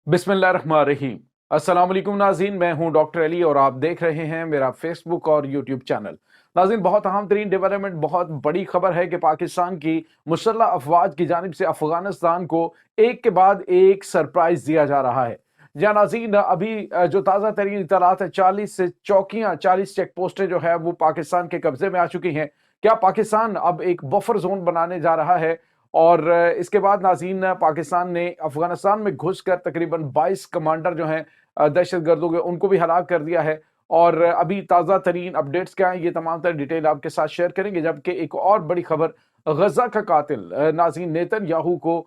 बिस्मिल्लाहिर्रहमानिर्रहीम। अस्सलाम वालेकुम नाज़रीन, मैं हूं डॉक्टर अली और आप देख रहे हैं मेरा फेसबुक और यूट्यूब चैनल। नाज़रीन, बहुत अहम तरीन डेवलपमेंट, बहुत बड़ी खबर है कि पाकिस्तान की मुसल्लह अफवाज की जानिब से अफगानिस्तान को एक के बाद एक सरप्राइज दिया जा रहा है। जहाँ नाज़रीन अभी जो ताज़ा तरीन इतलात है, 40 चौकियाँ, 40 चेक पोस्टें जो है वो पाकिस्तान के कब्जे में आ चुकी हैं। क्या पाकिस्तान अब एक बफर जोन बनाने जा रहा है? और इसके बाद नाज़रीन पाकिस्तान ने अफगानिस्तान में घुसकर तकरीबन 22 कमांडर जो हैं दहशत गर्दों के, उनको भी हलाक कर दिया है। और अभी ताज़ा तरीन अपडेट्स क्या हैं, ये तमाम तर डिटेल आपके साथ शेयर करेंगे। जबकि एक और बड़ी खबर, गजा का कातिल नाज़रीन नेतन्याहू को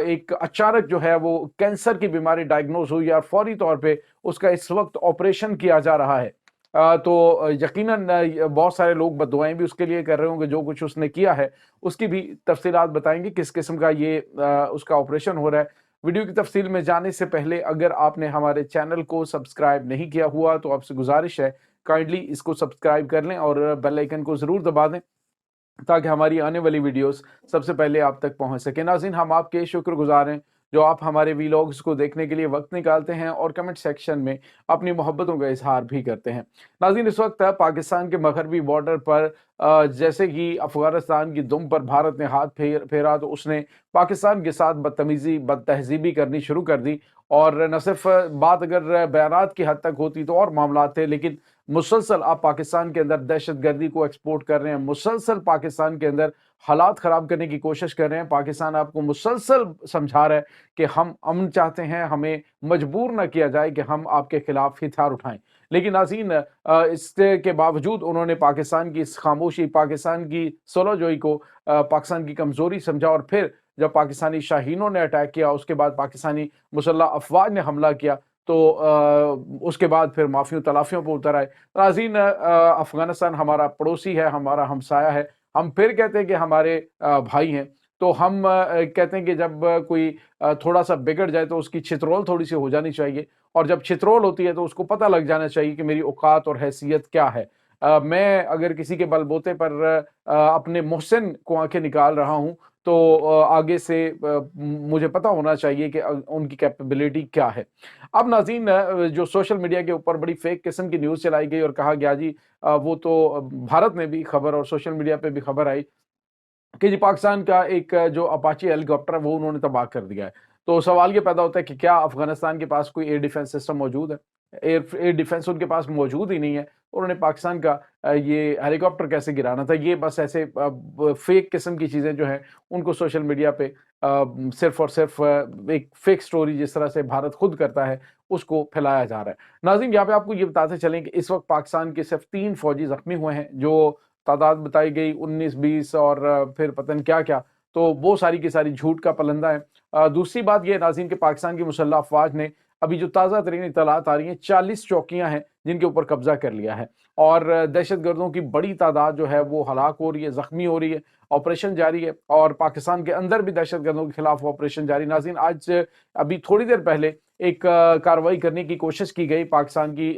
एक अचानक जो है वो कैंसर की बीमारी डायग्नोज हुई और फौरी तौर पे उसका इस वक्त ऑपरेशन किया जा रहा है। तो यकीनन बहुत सारे लोग बद्दुआएं भी उसके लिए कर रहे होंगे। जो कुछ उसने किया है उसकी भी तफसीलात बताएंगे, किस किस्म का ये उसका ऑपरेशन हो रहा है। वीडियो की तफसील में जाने से पहले अगर आपने हमारे चैनल को सब्सक्राइब नहीं किया हुआ तो आपसे गुजारिश है, काइंडली इसको सब्सक्राइब कर लें और बेल आइकन को ज़रूर दबा दें ताकि हमारी आने वाली वीडियोस सबसे पहले आप तक पहुंच सके। नाज़रीन, हम आपके शुक्रगुजार हैं जो आप हमारे वीलॉग्स को देखने के लिए वक्त निकालते हैं और कमेंट सेक्शन में अपनी मोहब्बतों का इजहार भी करते हैं। नाज़रीन, इस वक्त पाकिस्तान के मगरबी बॉर्डर पर जैसे ही अफगानिस्तान की दुम पर भारत ने हाथ फेरा तो उसने पाकिस्तान के साथ बदतमीजी बदतहजीबी करनी शुरू कर दी। और न सिर्फ बात अगर बयानात की हद तक होती तो और मामला थे, लेकिन मुसलसल आप पाकिस्तान के अंदर दहशत गर्दी को एक्सपोर्ट कर रहे हैं, मुसलसल पाकिस्तान के अंदर हालात ख़राब करने की कोशिश कर रहे हैं। पाकिस्तान आपको मुसलसल समझा रहा है कि हम अमन चाहते हैं, हमें मजबूर ना किया जाए कि हम आपके खिलाफ हथियार उठाएं। लेकिन नाज़रीन, इसके बावजूद उन्होंने पाकिस्तान की इस खामोशी, पाकिस्तान की सुलहजोई को पाकिस्तान की कमज़ोरी समझा। और फिर जब पाकिस्तानी शाहीनों ने अटैक किया, उसके बाद पाकिस्तानी मुसल्लह अफवाज ने हमला किया, तो उसके बाद फिर माफियों तलाफियों पर उतर आए। नाज़रीन, अफगानिस्तान हमारा पड़ोसी है, हमारा हमसाया है। हम फिर कहते हैं कि हमारे भाई हैं। तो हम कहते हैं कि जब कोई थोड़ा सा बिगड़ जाए तो उसकी छितरोल थोड़ी सी हो जानी चाहिए। और जब छितरोल होती है तो उसको पता लग जाना चाहिए कि मेरी औकात और हैसियत क्या है। मैं अगर किसी के बलबूते पर अपने मोहसिन को आंखें निकाल रहा हूं तो आगे से मुझे पता होना चाहिए कि उनकी कैपेबिलिटी क्या है। अब नाज़रीन, जो सोशल मीडिया के ऊपर बड़ी फेक किस्म की न्यूज़ चलाई गई और कहा गया जी, वो तो भारत में भी खबर और सोशल मीडिया पे भी खबर आई कि जी पाकिस्तान का एक जो अपाची हेलीकॉप्टर है वो उन्होंने तबाह कर दिया है। तो सवाल ये पैदा होता है कि क्या अफगानिस्तान के पास कोई एयर डिफेंस सिस्टम मौजूद है? एयर एयर डिफेंस उनके पास मौजूद ही नहीं है। उन्होंने पाकिस्तान का ये हेलीकॉप्टर कैसे गिराना था? ये बस ऐसे फेक किस्म की चीज़ें जो हैं उनको सोशल मीडिया पे सिर्फ़ और सिर्फ़ एक फेक स्टोरी जिस तरह से भारत खुद करता है उसको फैलाया जा रहा है। नाज़रीन, यहाँ पे आपको ये बताते चलें कि इस वक़्त पाकिस्तान के सिर्फ़ 3 फ़ौजी ज़ख्मी हुए हैं। जो तादाद बताई गई 19-20 और फिर पता नहीं क्या-क्या, तो वो सारी की सारी झूठ का पलंदा है। दूसरी बात ये है नाज़रीन कि पाकिस्तान की मुसल्लह अफ़वाज ने अभी जो ताज़ा तरीन इत्तलात आ रही हैं, 40 चौकियाँ हैं जिनके ऊपर कब्ज़ा कर लिया है। और दहशतगर्दों की बड़ी तादाद जो है वो हलाक हो रही है, ज़ख्मी हो रही है, ऑपरेशन जारी है और पाकिस्तान के अंदर भी दहशतगर्दों के खिलाफ ऑपरेशन जारी। नाज़रीन, आज अभी थोड़ी देर पहले एक कार्रवाई करने की कोशिश की गई, पाकिस्तान की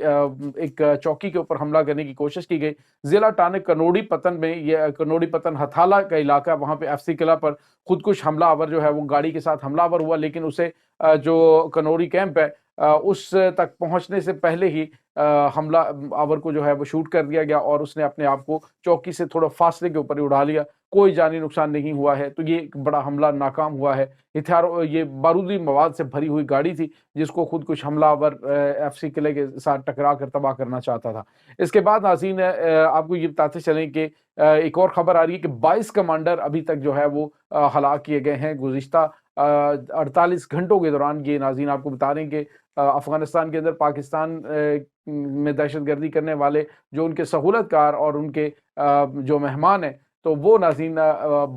एक चौकी के ऊपर हमला करने की कोशिश की गई। ज़िला टानिक कनोड़ी पतन में, ये कनोड़ी पतन हथाला का इलाका, वहाँ पे एफसी किला पर खुदकुश हमलावर जो है वो गाड़ी के साथ हमलावर हुआ, लेकिन उसे जो कनोड़ी कैंप है उस तक पहुंचने से पहले ही हमला आवर को जो है वो शूट कर दिया गया और उसने अपने आप को चौकी से थोड़ा फासले के ऊपर ही उड़ा लिया। कोई जानी नुकसान नहीं हुआ है। तो ये एक बड़ा हमला नाकाम हुआ है। हथियारों, ये बारूदी मवाद से भरी हुई गाड़ी थी जिसको खुद कुछ हमलावर एफसी किले के साथ टकरा कर तबाह करना चाहता था। इसके बाद नाज़रीन, आपको ये बताते चलें कि एक और खबर आ रही है कि 22 कमांडर अभी तक जो है वो हलाक किए गए हैं गुज़िश्ता 48 घंटों के दौरान। ये नाज़रीन आपको बता रहे हैं कि अफ़गानिस्तान के अंदर पाकिस्तान में दहशतगर्दी करने वाले जो उनके सहूलतकार और उनके जो मेहमान हैं, तो वो नाज़रीन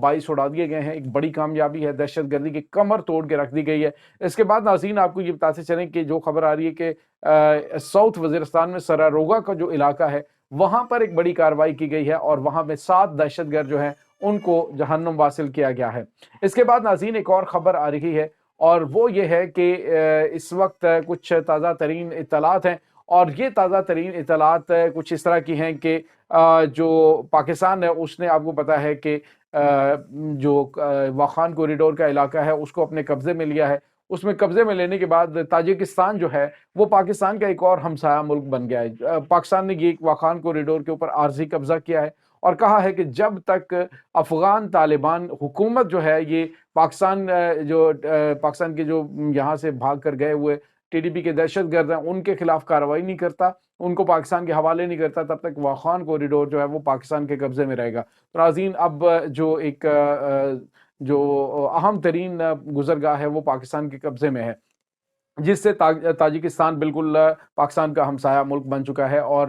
22 उड़ा दिए गए हैं। एक बड़ी कामयाबी है, दहशतगर्दी की कमर तोड़ के रख दी गई है। इसके बाद नाज़रीन आपको ये बताते चलें कि जो खबर आ रही है कि साउथ वज़ीरिस्तान में सरारोगा का जो इलाका है, वहाँ पर एक बड़ी कार्रवाई की गई है और वहाँ में 7 दहशतगर्द जो हैं उनको जहन्नुम वासिल किया गया है। इसके बाद नाज़रीन एक और खबर आ रही है और वो ये है कि इस वक्त कुछ ताज़ा तरीन इत्तलात हैं और ये ताज़ा तरीन इत्तलात कुछ इस तरह की हैं कि जो पाकिस्तान है उसने, आपको पता है कि जो वाखान कॉरिडोर का इलाका है उसको अपने कब्जे में लिया है। اس میں قبضے میں لینے کے بعد تاجکستان جو ہے وہ پاکستان کا ایک اور ہمسایہ ملک بن گیا ہے۔ پاکستان نے یہ واخان کوریڈور کے اوپر عارضی قبضہ کیا ہے اور کہا ہے کہ جب تک افغان طالبان حکومت جو ہے یہ پاکستان کے جو یہاں سے بھاگ کر گئے ہوئے ٹی ڈی پی کے دہشت گرد ہیں ان کے خلاف کارروائی نہیں کرتا، ان کو پاکستان کے حوالے نہیں کرتا، تب تک واخان کوریڈور جو ہے وہ پاکستان کے قبضے میں رہے گا۔ تو ناظرین، اب جو اہم ترین گزرگاہ ہے وہ پاکستان کے قبضے میں ہے، جس سے تاجکستان بالکل پاکستان کا ہمسایہ ملک بن چکا ہے اور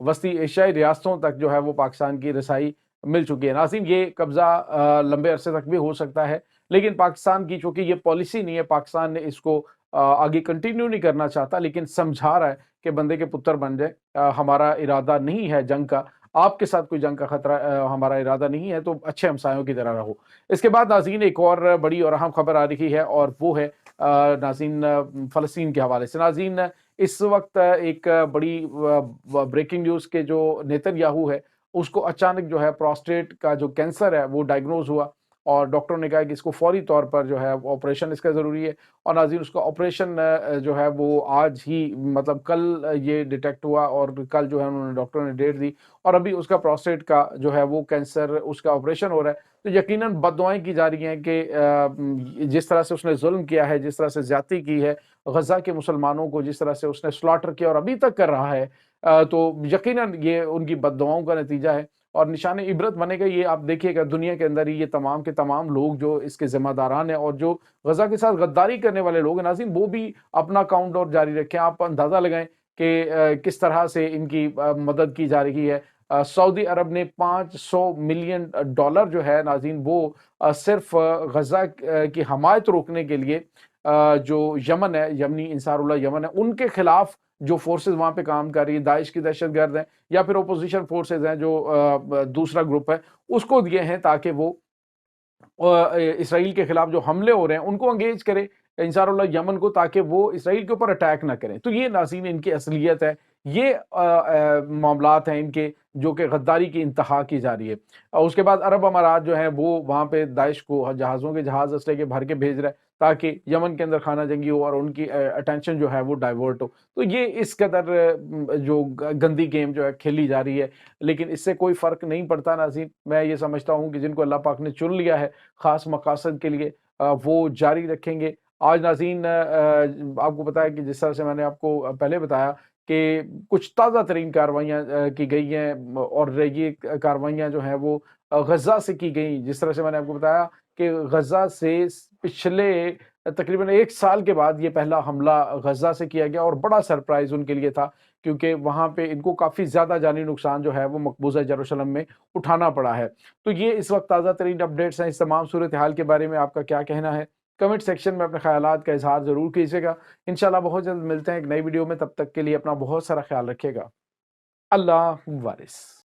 وسطی ایشیائی ریاستوں تک جو ہے وہ پاکستان کی رسائی مل چکی ہے۔ ناظرین، یہ قبضہ لمبے عرصے تک بھی ہو سکتا ہے، لیکن پاکستان کی چونکہ یہ پالیسی نہیں ہے، پاکستان نے اس کو آگے کنٹینیو نہیں کرنا چاہتا، لیکن سمجھا رہا ہے کہ بندے کے پتر بن جائے، ہمارا ارادہ نہیں ہے جنگ کا، آپ کے ساتھ کوئی جنگ کا خطرہ ہمارا ارادہ نہیں ہے، تو اچھے ہمسایوں کی طرح رہو۔ اس کے بعد ناظرین ایک اور بڑی اور اہم خبر آ رہی ہے اور وہ ہے ناظرین فلسطین کے حوالے سے۔ ناظرین، اس وقت ایک بڑی بریکنگ نیوز کے جو نیتن یاہو ہے اس کو اچانک جو ہے پروسٹیٹ کا جو کینسر ہے وہ ڈائگنوز ہوا اور ڈاکٹروں نے کہا کہ اس کو فوری طور پر جو ہے آپریشن اس کا ضروری ہے، اور ناظرین اس کا آپریشن جو ہے وہ آج ہی مطلب کل یہ ڈیٹیکٹ ہوا اور کل جو ہے انہوں نے ڈاکٹروں نے ڈیٹ دی اور ابھی اس کا پروسٹیٹ کا جو ہے وہ کینسر اس کا آپریشن ہو رہا ہے۔ تو یقیناً بد دعائیں کی جا رہی ہیں کہ جس طرح سے اس نے ظلم کیا ہے، جس طرح سے زیادتی کی ہے غزہ کے مسلمانوں کو، جس طرح سے اس نے سلاٹر کیا اور ابھی تک کر رہا ہے، تو یقیناً یہ ان کی بد دعاؤں کا نتیجہ ہے اور نشان عبرت بنے گا۔ یہ آپ دیکھیے گا دنیا کے اندر ہی یہ تمام کے تمام لوگ جو اس کے ذمہ داران ہیں اور جو غزہ کے ساتھ غداری کرنے والے لوگ ہیں ناظرین، وہ بھی اپنا کاؤنٹ ڈاؤن جاری رکھیں۔ آپ اندازہ لگائیں کہ کس طرح سے ان کی مدد کی جا رہی ہے۔ سعودی عرب نے $500 ملین جو ہے ناظرین وہ صرف غزہ کی حمایت روکنے کے لیے جو یمن ہے، یمنی انصار اللہ یمن ہے، ان کے خلاف جو فورسز وہاں پہ کام کر رہی ہے، داعش کی دہشت گرد ہیں یا پھر اپوزیشن فورسز ہیں جو دوسرا گروپ ہے، اس کو دیے ہیں تاکہ وہ اسرائیل کے خلاف جو حملے ہو رہے ہیں ان کو انگیج کرے انصار اللہ یمن کو، تاکہ وہ اسرائیل کے اوپر اٹیک نہ کریں۔ تو یہ ناظرین ان کی اصلیت ہے، یہ معاملات ہیں ان کے جو کہ غداری کی انتہا کی جا رہی ہے۔ اور اس کے بعد عرب امارات جو ہیں وہ وہاں پہ داعش کو جہازوں کے جہاز اسلحے کے بھر کے بھیج رہا ہے تاکہ یمن کے اندر خانہ جنگی ہو اور ان کی اٹینشن جو ہے وہ ڈائیورٹ ہو۔ تو یہ اس قدر جو گندی گیم جو ہے کھیلی جا رہی ہے، لیکن اس سے کوئی فرق نہیں پڑتا ناظرین۔ میں یہ سمجھتا ہوں کہ جن کو اللہ پاک نے چن لیا ہے خاص مقاصد کے لیے وہ جاری رکھیں گے۔ آج ناظرین آپ کو پتا ہے کہ جس طرح سے میں نے آپ کو پہلے بتایا کہ کچھ تازہ ترین کارروائیاں کی گئی ہیں اور یہ کارروائیاں جو ہیں وہ غزہ سے کی گئیں۔ جس طرح سے میں نے آپ کو بتایا کہ غزہ سے پچھلے تقریباً 1 سال کے بعد یہ پہلا حملہ غزہ سے کیا گیا اور بڑا سرپرائز ان کے لیے تھا، کیونکہ وہاں پہ ان کو کافی زیادہ جانی نقصان جو ہے وہ مقبوضہ یروشلم میں اٹھانا پڑا ہے۔ تو یہ اس وقت تازہ ترین اپڈیٹس ہیں۔ اس تمام صورتحال کے بارے میں آپ کا کیا کہنا ہے؟ کمنٹ سیکشن میں اپنے خیالات کا اظہار ضرور کیجیے گا۔ انشاءاللہ بہت جلد ملتے ہیں ایک نئی ویڈیو میں، تب تک کے لیے اپنا بہت سارا خیال رکھیے گا۔ اللہ وارث۔